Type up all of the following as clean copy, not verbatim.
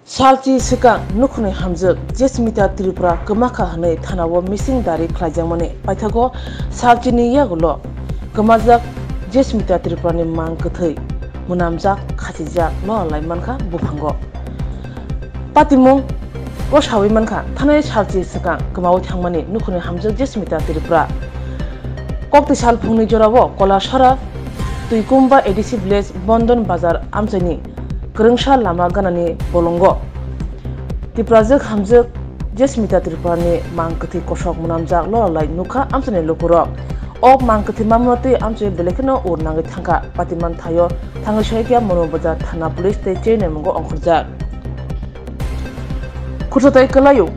Salchi Sika Nukuni Hamzuk, Jesmita Tripura, Kamaka Hane, Tanawa, missing Dari Klajamone, Paitago, Salchini Yagulo, Kamazak, Jesmita Tripurani Mankathi, Munamzak, Katija, no Laimanka, Bupango. Patimung, Washawi Manka, Tane Salchi Sika, Kamawat Hamani, Nukuni Hamzuk, Jesmita Tripura. Kokti Salpuni Joravo, Kola Shara, Tuikumba Edisi Blaze, Bondon Bazar, Amzani. Kerungsha lama ganani bolongo. Tripura hamzuk Jesmita Tripurani mangkathi kosok munamjak loralai nuka amsane lopurok. Ok mangkathi mamroti amse belekno urnangi thangka patiman thayo thangai shoykia monobajar thana police te chene mungo ongkhorjak. Khursatai kalayu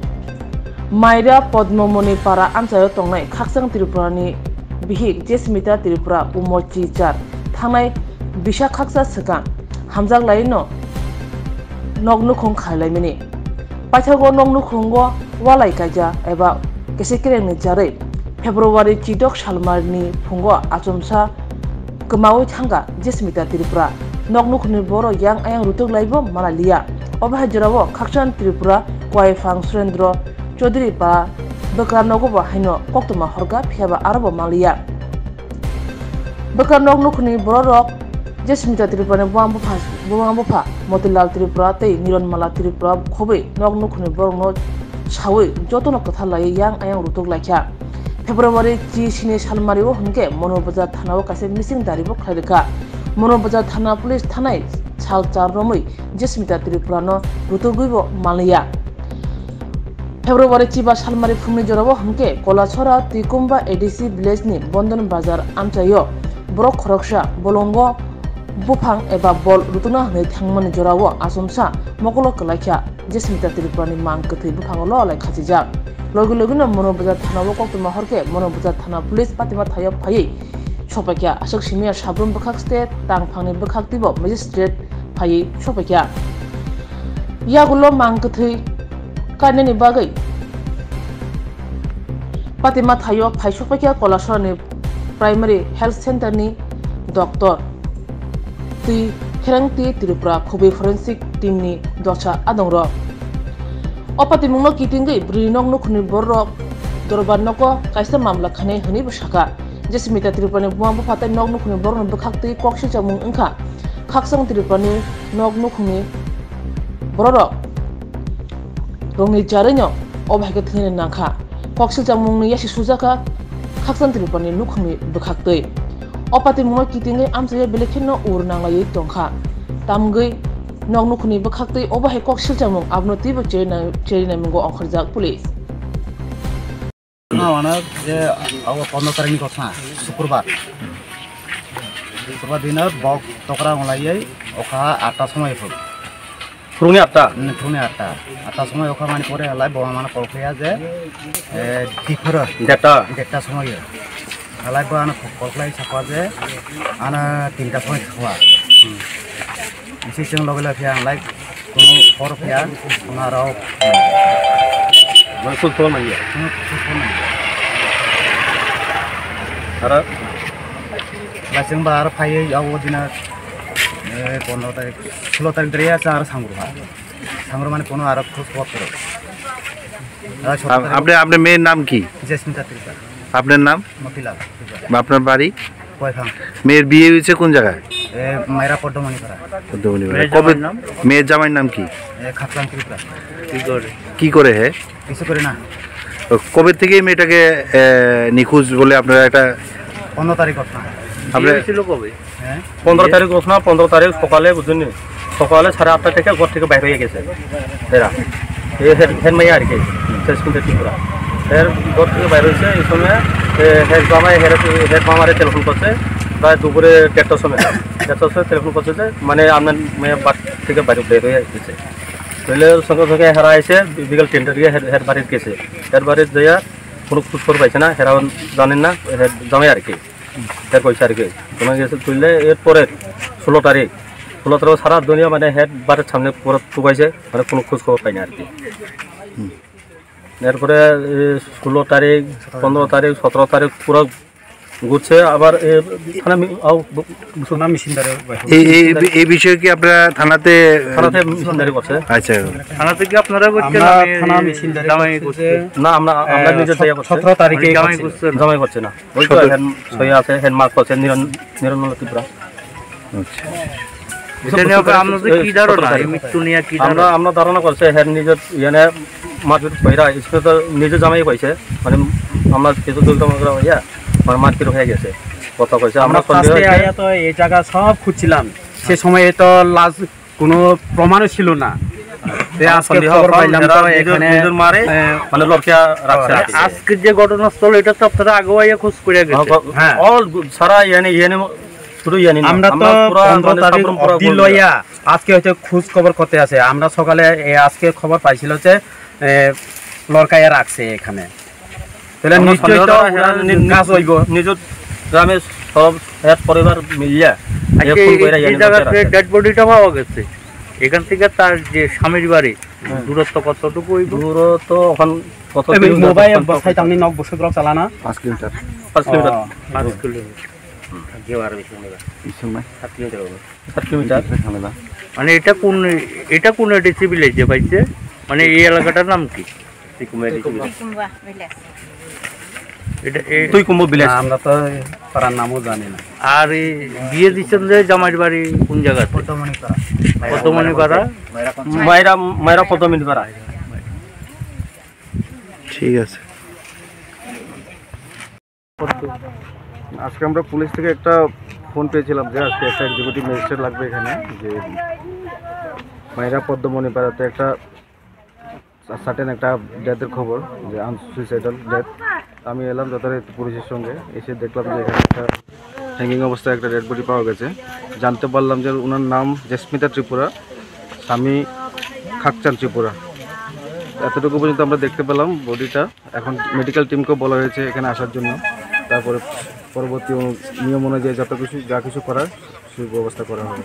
Maira Podmomoni para amsayo tongnai khaksang Tripurani bihik Jesmita Tripura umochi char thangai bisha khaksa sakang Hamzak laino nognukhong khalai mini paithago nognukhongo walai kaja eba kesekreng ni jare February chidok salmarni phungo achomsa kemawi thanga Jesmita Tripura nognukhni boro yang ayang rutuk laibo malalia obhajrawo khaksan Tripura Kwaifang Surendra Chaudhary pa bakar nogobo haino koktuma horga phiaba arabo malia bakar nognukhni boro rok Jesmita Tripura Buangbupa, Motilal Tripura, Nironmala Tripura, Kobe, Nognukhni Borno, Chawi, Jotono Kathalai, Yang Ayang Rutuk Lakia. February G. Sine Salmario Hunke, Monobaza Tana Kase missing Daribo Kladeka, Monobaza Tana Police Tanai, Chalcha Romi, Jesmita Tripurano, Rutugubo, Malia. February Chiba Salmari Fumijorabo Hunke, Kolachora, Tikumba, Edisi, Blesni, Bondon Bazar, Amchayo, Brok Roksha, Bolongo, Bupang eba bol rutuna hne thangmani jorawo asomsa mokolo kalaikya Jesmita Tripurani mangkathi bupang lo lai khachijak loguloguna monobajar thana koktuma horke monobajar thana police patima thayo phai sopakya asok senior sabrum bakhak state tangphangni bakhak tibo magistrate phai sopakya yagulo mangkathi kaneni bagai patima thayo phai sopakya kolashorni primary health center ni doctor Ti Kerangti Tripura Kobe forensic team ni docha adongro. Opati mungno kitingai brinong nukhni borok dorban noko kaisa mamla khane hani busaka. Jesmita Tripurani buang bupata nog nukhni borno bekhakti kokshi chamung engka. Khaksang Tripurani nog nukhni borok rongi jarenyo obhage thine nangkha. Kokshi chamung ni yasi sujaka khaksang Tripurani nukhni bekhakti. Opati mungno kitingai amsaya belekhinno urnanglai tongkha tamgui nognukhni bekhakti obahe koksil chamung abno tibo cherina mungo ongkhorjak police ana je aw 15 tarik kotha শুক্রবার দিনের বক টকরা মলাই ওখা 8টা সময় ফল ফুরুনি 8টা সময় ওখা মানে পরে লাই বড় মানে কলফিয়া যে ডিফার ডেটা সময় Alai ba anak kolai siapa je, anak tingkat poin semua. Isi ceng logo yang like, kono korup ya, kono rau. Masuk tuh mana ya? Ada? Lasing bar payah jauh dina, kono tadi, kalau tadi dia cara sanggur mana kono Arab terus kuat terus. आपने main नाम की Jesmita Tripura আপনার নাম Motilal আপনার বাড়ি Kwaifang মেয়ের বিয়ে হয়েছে কোন জায়গায় Maira Podmoni para কবে মেয়ের জামাইয়ের নাম কি Khaksang Tripura কি করে হে কিছু করে না কবে থেকে মেয়েটাকে নিখোঁজ বলে আপনারা একটা 15 তারিখ কথা আপনি ছিল কবে হ্যাঁ 15 তারিখ ঘোষণা 15 তারিখ সকালে বুঝুন সকালে 8:30 থেকে ঘর থেকে বাইরে হয়ে গেছে এরা হের মাইয়া আর কি Jesmita Tripura হের ঘর থেকে বাইরে হয়েছে এই সময় হের জামাই হের মামারে টেলিফোন করছে প্রায় দুপুরে 1:30টার সময় টেলিফোন করছে যে মানে আপনার মেয়ে বাড়ি থেকে বাইরে বের হয়ে গেছে তাহলে সঙ্গে সঙ্গে হেরা এসে বিকেল 3টা দিয়ে হের বাড়িতে গেছে হের বাড়িতে যাইয়া কোনো খোঁজ পাইছে না হেরাও জানেন না হের জামাই আর কি হের কইছে আর কি তোমার গেছে তুললে এরপরে 16 তারিখ সারা দুনিয়া মানে হেড বাড়ির সামনে পুরো টুকাইছে মানে কোনো খোঁজ খবর পাই না আর কি এরপরে 16 তারিখ 15 তারিখ 17 তারিখ পুরো ঘুরছে আবার এই বিষয়ে কি আপনারা থানাতে মিশনদারি করছে? আচ্ছা, থানাতে কি আপনারা করছেন? থানা মিশনদারি জামাই করছে না, আমরা নিজের জায়গা করছে। 17 তারিখে জামাই করছে জামাই করছে না, ওই তো হেন সই আছে, হেন মার্ক করছে নিরঞ্জন ত্রিপুরা। আমরা ধারণা করছে হেন নিজের ইয়ানে মারপিট কইরা স্কুলে তো নিজের জামাই কইছে, মানে আমরা কিছু দূর ইয়া মানে মারপিট হয়ে গেছে কথা কইছে। আমরা তো এই জায়গা সব খুঁজছিলাম, সে সময় তো লাশ কোনো প্রমাণও ছিল না। আজকে যে ঘটনাস্থল এটা তো আপনারা আগে খোঁজ করে গেছে। আমরা তো 15 তারিখ অবধি লইয়া আজকে হয়তো খোঁজ খবর করতে আছে। আমরা সকালে আজকে খবর পাইছিল যে লড়কাইয়া রাখছে এখানে, তাহলে নিশ্চয়ই তো কাজ হইব। নিজের গ্রামের সব পরিবার মিলিয়া এই জায়গাতে ডেড বডিটা পাওয়া গেছে। এখান থেকে তার যে স্বামীর বাড়ি দূরত্ব কতটুকু? দূরত্ব এখন কত মোবাইল বসাইতে আমি 9 বছর ধরে চালানা 5 কিলোমিটার 5 কিলোমিটার 5 কিলোমিটার মানে এটা কোন এডিসি ভিলেজে পাইছে? মানে এই এলাকাটার নাম কি? তুই কুম্ভ ভিলেজ, আমরা তো পাড়ার নামও জানি না। আর বিয়ে দিচ্ছেন যে জামাইয়ের বাড়ি কোন জায়গায়? পদ্মমণিপাড়া, মায়েরা পদ্মমণিপাড়া। ঠিক আছে। আজকে আমরা পুলিশ থেকে একটা ফোন পেয়েছিলাম যে আজকে একটা এক্সিকিউটিভ ম্যাজিস্ট্রেট লাগবে এখানে, যে মায়েরা পদ্মমণিপাড়াতে একটা সার্টেন একটা ডেথের খবর, যে আনসুইসাইডাল ডেথ। আমি এলাম যথারীতি পুলিশের সঙ্গে, এসে দেখলাম যে এখানে একটা হ্যাঙ্গিং অবস্থায় একটা ডেড বডি পাওয়া গেছে। জানতে পারলাম যে ওনার নাম জেসমিতা ত্রিপুরা, স্বামী খাকচান ত্রিপুরা। এতটুকু পর্যন্ত আমরা দেখতে পেলাম বডিটা। এখন মেডিকেল টিমকেও বলা হয়েছে এখানে আসার জন্য, তারপরে পরবর্তী নিয়ম অনুযায়ী যা কিছু করার সেই ব্যবস্থা করা হবে।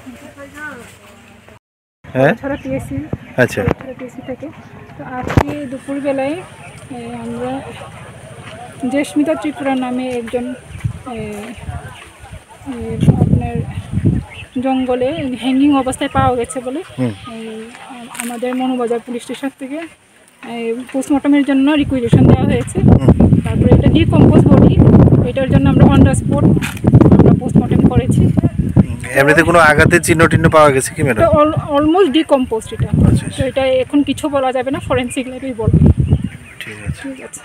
হ্যাঁ, আচ্ছা, থেকে তো আজকে দুপুরবেলায় আমরা জেসমিতা ত্রিপুরা নামে একজন আপনার জঙ্গলে হ্যাঙ্গিং অবস্থায় পাওয়া গেছে বলে আমাদের মনোবাজার পুলিশ স্টেশন থেকে পোস্টমর্টমের জন্য রিকুইজিশন দেওয়া হয়েছে। তারপরে এটা ডিকম্পোজ বডি, এটার জন্য আমরা অন দ্য স্পট আমরা পোস্টমর্টম করেছি। এমনিতে কোনো আঘাতের চিহ্ন টিহ্ন পাওয়া গেছে কি ম্যাডাম? অলমোস্ট ডিকম্পোজড এটা, তো এটা এখন কিছু বলা যাবে না, ফরেনসিক ল্যাবেই বলবে। ঠিক আছে।